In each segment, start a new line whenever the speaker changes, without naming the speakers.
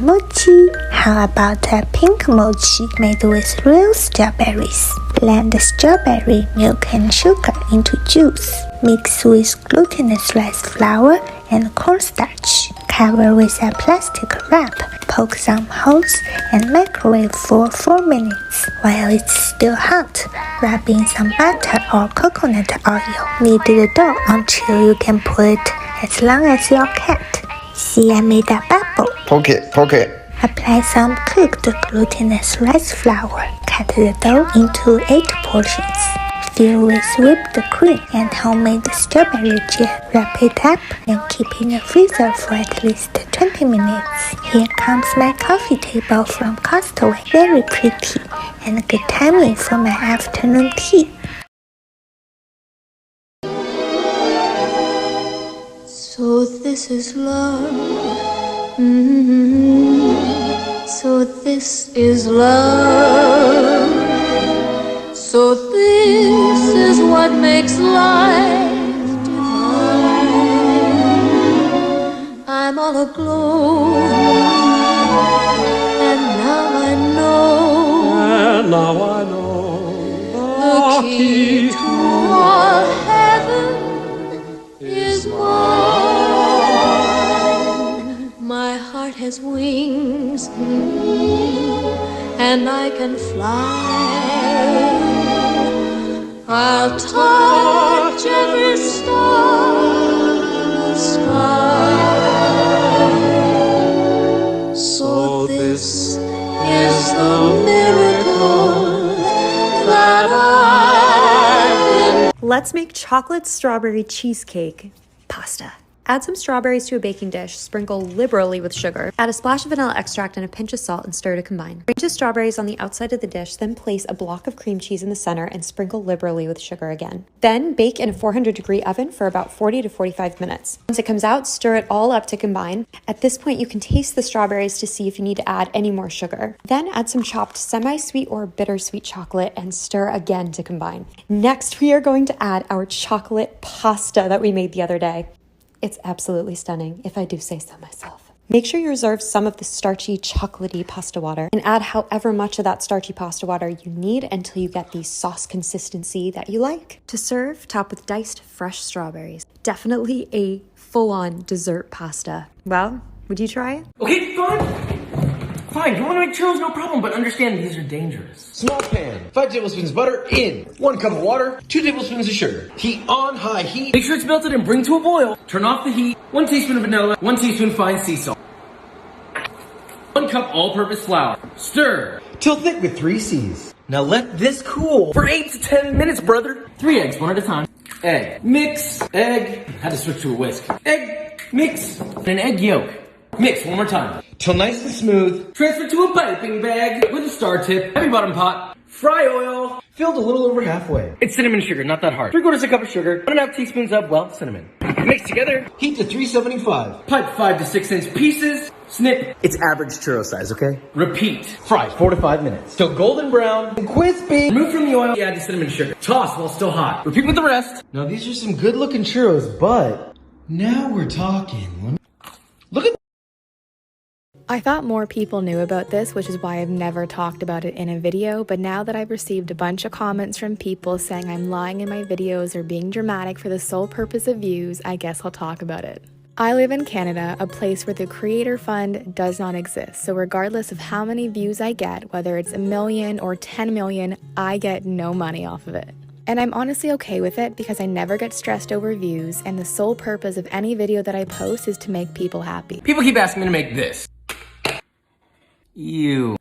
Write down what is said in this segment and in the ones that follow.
mochi? How about a pink mochi made with real strawberries? Blend strawberry, milk and sugar into juice. Mix with glutinous rice flour and cornstarch. Cover with a plastic wrap. Poke some holes and microwave for 4 minutes. While it's still hot, rub in some butter or coconut oil. Knead the dough until you can pull it as long as your cat. See, I made a bubble.
Poke it.
Apply some cooked glutinous rice flour. Cut the dough into 8 portions. Fill with whipped cream and homemade strawberry jam. Wrap it up and keep in the freezer for at least 20 minutes. Here comes my coffee table from Costco. Very pretty and good timing for my afternoon tea.
So this is love. So this is love. So this is what makes life divine. I'm all aglow, and now I know the key to all heaven is mine. My heart has wings, and I can fly. I'll touch every star in the sky. So this is the miracle that I've been.
Let's make chocolate strawberry cheesecake pasta. Add some strawberries to a baking dish, sprinkle liberally with sugar, add a splash of vanilla extract and a pinch of salt and stir to combine. Arrange the strawberries on the outside of the dish, then place a block of cream cheese in the center and sprinkle liberally with sugar again. Then bake in a 400-degree oven for about 40 to 45 minutes. Once it comes out, stir it all up to combine. At this point, you can taste the strawberries to see if you need to add any more sugar. Then add some chopped semi-sweet or bittersweet chocolate and stir again to combine. Next, we are going to add our chocolate pasta that we made the other day. It's absolutely stunning, if I do say so myself. Make sure you reserve some of the starchy, chocolatey pasta water and add however much of that starchy pasta water you need until you get the sauce consistency that you like. To serve, top with diced fresh strawberries. Definitely a full-on dessert pasta. Well, would you try it?
Okay, fine. You want to make churros, no problem, but understand these are dangerous.
Small pan. 5 tablespoons butter in. 1 cup of water. 2 tablespoons of sugar. Heat on high heat.
Make sure it's melted and bring to a boil. Turn off the heat. 1 teaspoon of vanilla. 1 teaspoon fine sea salt. 1 cup all-purpose flour. Stir.
Till thick with 3 C's. Now let this cool
For 8 to 10 minutes, brother. 3 eggs, one at a time. Egg. Mix. Egg. Had to switch to a whisk. Egg. Mix. And an egg yolk. Mix one more time.
till nice and smooth.
Transfer to a piping bag with a star tip. Heavy bottom pot. Fry oil.
Filled a little over halfway.
It's cinnamon sugar, not that hard. 3/4 cup of sugar. 1.5 teaspoons of, well, cinnamon. Mix together.
Heat to 375.
Pipe 5 to 6 inch pieces. Snip.
It's average churro size, okay?
Repeat.
Fry 4 to 5 minutes. Till golden brown and crispy.
Remove from the oil, add the cinnamon sugar. Toss while still hot. Repeat with the rest.
Now these are some good looking churros, but now we're talking. Look at
I thought more people knew about this, which is why I've never talked about it in a video, but now that I've received a bunch of comments from people saying I'm lying in my videos or being dramatic for the sole purpose of views, I guess I'll talk about it. I live in Canada, a place where the Creator Fund does not exist, so regardless of how many views I get, whether it's 1 million or 10 million, I get no money off of it. And I'm honestly okay with it because I never get stressed over views, and the sole purpose of any video that I post is to make people happy.
People keep asking me to make this. You.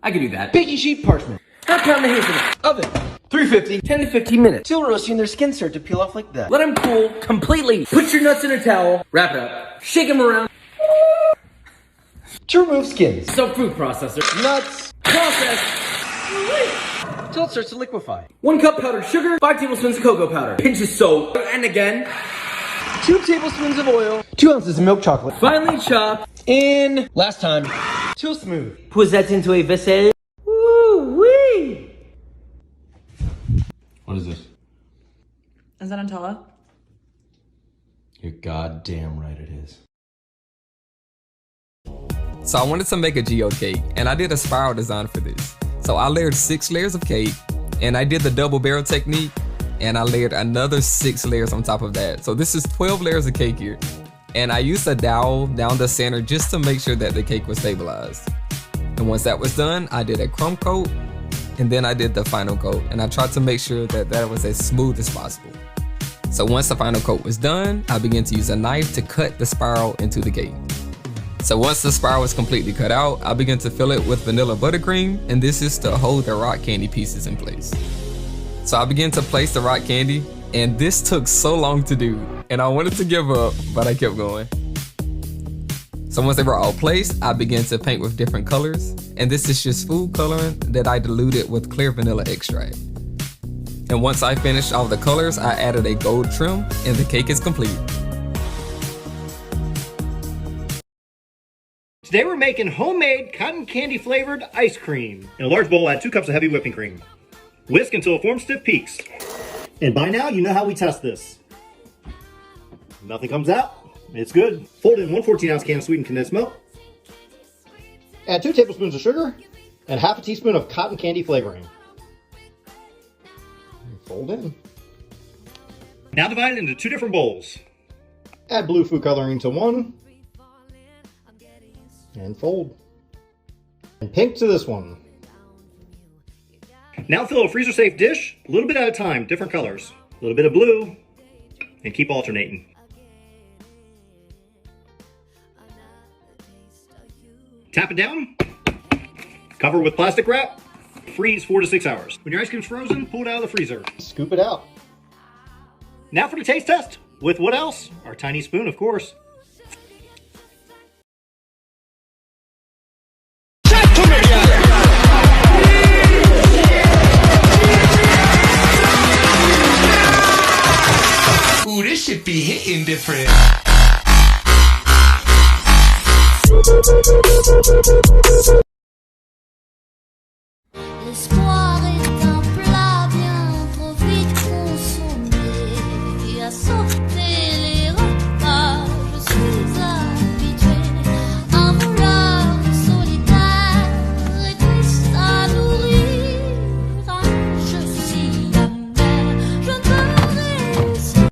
I can do that.
baking sheet parchment.
Half pound of hazelnut.
Oven. 350.
10 to 15 minutes.
Till roasting, their skin start to peel off like that.
Let them cool completely. Put your nuts in a towel. Wrap it up. Shake them around.
To remove skins.
So food processor.
Nuts.
Process.
Till it starts to liquefy.
1 cup powdered sugar. 5 tablespoons of cocoa powder. Pinch of soap. And again.
2 tablespoons of oil. 2 ounces of milk chocolate.
Finely chopped.
In. Last time. Till smooth.
Put that into a vessel. Woo-wee.
What is this?
Is that Nutella?
You're goddamn right it is.
So I wanted to make a geode cake, and I did a spiral design for this. So I layered 6 layers of cake, and I did the double barrel technique, and I layered another 6 layers on top of that. So this is 12 layers of cake here. And I used a dowel down the center just to make sure that the cake was stabilized. And once that was done, I did a crumb coat, and then I did the final coat, and I tried to make sure that that was as smooth as possible. So once the final coat was done, I began to use a knife to cut the spiral into the cake. So once the spiral was completely cut out, I began to fill it with vanilla buttercream, and this is to hold the rock candy pieces in place. So I began to place the rock candy, and this took so long to do, and I wanted to give up, but I kept going. So once they were all placed, I began to paint with different colors, and this is just food coloring that I diluted with clear vanilla extract. And once I finished all the colors, I added a gold trim, and the cake is complete.
Today we're making homemade cotton candy flavored ice cream. In a large bowl, add 2 cups of heavy whipping cream. Whisk until it forms stiff peaks. And by now, you know how we test this. Nothing comes out, it's good. Fold in 1 14-ounce can of sweetened condensed milk. Add 2 tablespoons of sugar and half a teaspoon of cotton candy flavoring. Fold in. Now divide it into 2 different bowls. Add blue food coloring to one. And fold. And pink to this one. Now fill a freezer-safe dish, a little bit at a time, different colors. A little bit of blue, and keep alternating. Tap it down, cover with plastic wrap, freeze 4 to 6 hours. When your ice cream's frozen, pull it out of the freezer. Scoop it out. Now for the taste test. With what else? Our tiny spoon, of course.
Ooh, this shit be hitting different.
L'espoir est un plat bien trop vite consommé. À sauter les repas, je suis habituée. Un voleur solitaire et triste à nourrir. Je suis amère, je ne peux réussir.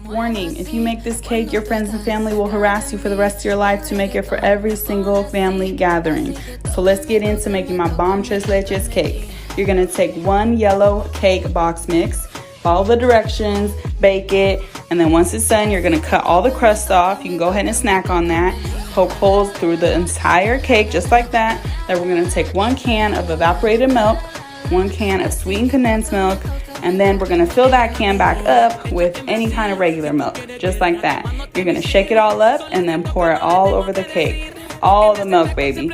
Warning, if you make this cake, your friends and family will harass you for the rest of your life to make it for every single family gathering. So let's get into making my bomb tres leches cake. You're gonna take 1 yellow cake box mix, follow the directions, bake it, and then once it's done, you're gonna cut all the crust off. You can go ahead and snack on that. Poke holes through the entire cake, just like that. Then we're gonna take 1 can of evaporated milk, 1 can of sweetened condensed milk, and then we're gonna fill that can back up with any kind of regular milk, just like that. You're gonna shake it all up and then pour it all over the cake. All the milk, baby.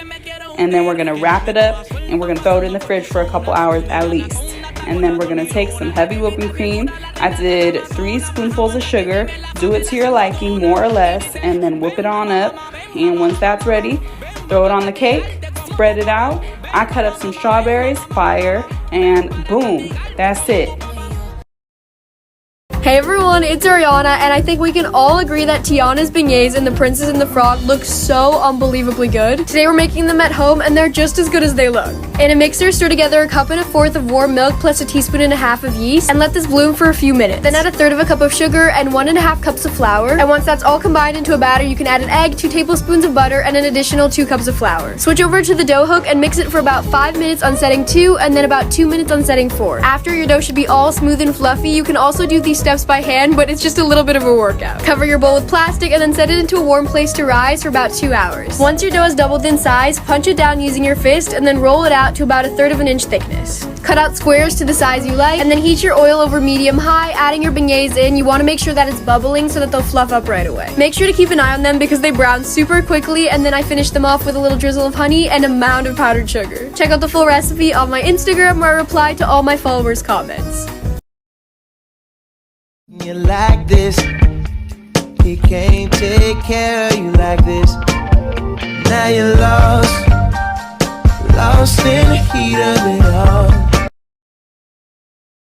And then we're gonna wrap it up and we're gonna throw it in the fridge for a couple hours at least. And then we're gonna take some heavy whipping cream. I did 3 spoonfuls of sugar. Do it to your liking, more or less, and then whip it on up. And once that's ready, throw it on the cake, spread it out. I cut up some strawberries, fire, and boom, that's it.
Hey everyone, it's Ariana, and I think we can all agree that Tiana's beignets and the Princess and the Frog look so unbelievably good. Today we're making them at home, and they're just as good as they look. In a mixer, stir together 1 1/4 cups of warm milk plus 1.5 teaspoons of yeast, and let this bloom for a few minutes. Then add 1/3 cup of sugar and 1.5 cups of flour, and once that's all combined into a batter, you can add an egg, 2 tablespoons of butter, and an additional 2 cups of flour. Switch over to the dough hook and mix it for about 5 minutes on setting 2, and then about 2 minutes on setting 4. After your dough should be all smooth and fluffy, you can also do these steps by hand, but it's just a little bit of a workout. Cover your bowl with plastic and then set it into a warm place to rise for about 2 hours. Once your dough has doubled in size, punch it down using your fist and then roll it out to about 1/3 of an inch thickness. Cut out squares to the size you like and then heat your oil over medium-high, adding your beignets in. You want to make sure that it's bubbling so that they'll fluff up right away. Make sure to keep an eye on them because they brown super quickly, and then I finish them off with a little drizzle of honey and a mound of powdered sugar. Check out the full recipe on my Instagram where I reply to all my followers' comments.
You like this, he can't take care of you like this. Now you're lost in the heat of it.